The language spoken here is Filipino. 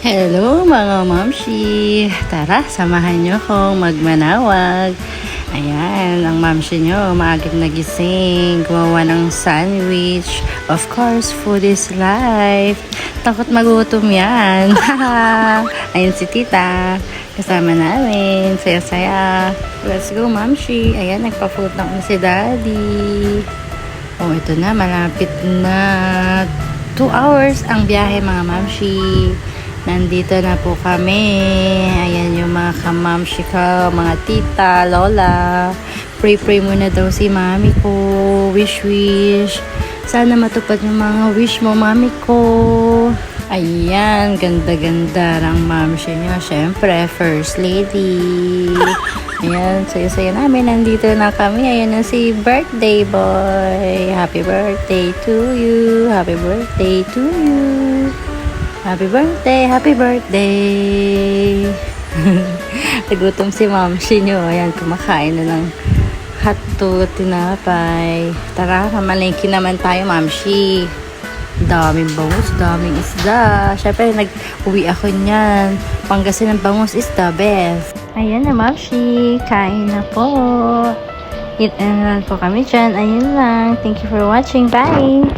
Hello mga mamshi! Tara, samahan nyo akong magmanawag. Ayan, ang mamshi nyo maagang nagising, gumawa ng sandwich. Of course, food is life. Takot magutom yan. Ayun si tita, kasama namin. Saya-saya. Let's go mamshi. Ayan, nagpa-food na si daddy. Oh, ito na, malapit na. 2 hours ang biyahe mga mamshi. Nandito na po kami. Ayan yung mga kamamshi ko, mga tita, lola. Pray muna daw si mami ko. Wish. Sana matupad yung mga wish mo, mami ko. Ayan, ganda-ganda ng mamshi niya. Siyempre, first lady. Ayan, saya-saya namin. Nandito na kami. Ayan na si birthday boy. Happy birthday to you. Happy birthday to you. Happy birthday! Nagutom si mamshi nyo. Ayan, kumakain na ng hotdog, tinapay. Tara, mamalengke naman tayo, mamshi. Daming bangus, daming isda. Siyempre, nag-uwi ako niyan. Panggasin ng bangus is the best. Ayan na, mamshi. Kain na po. Eat and run po kami dyan. Ayun lang. Thank you for watching. Bye!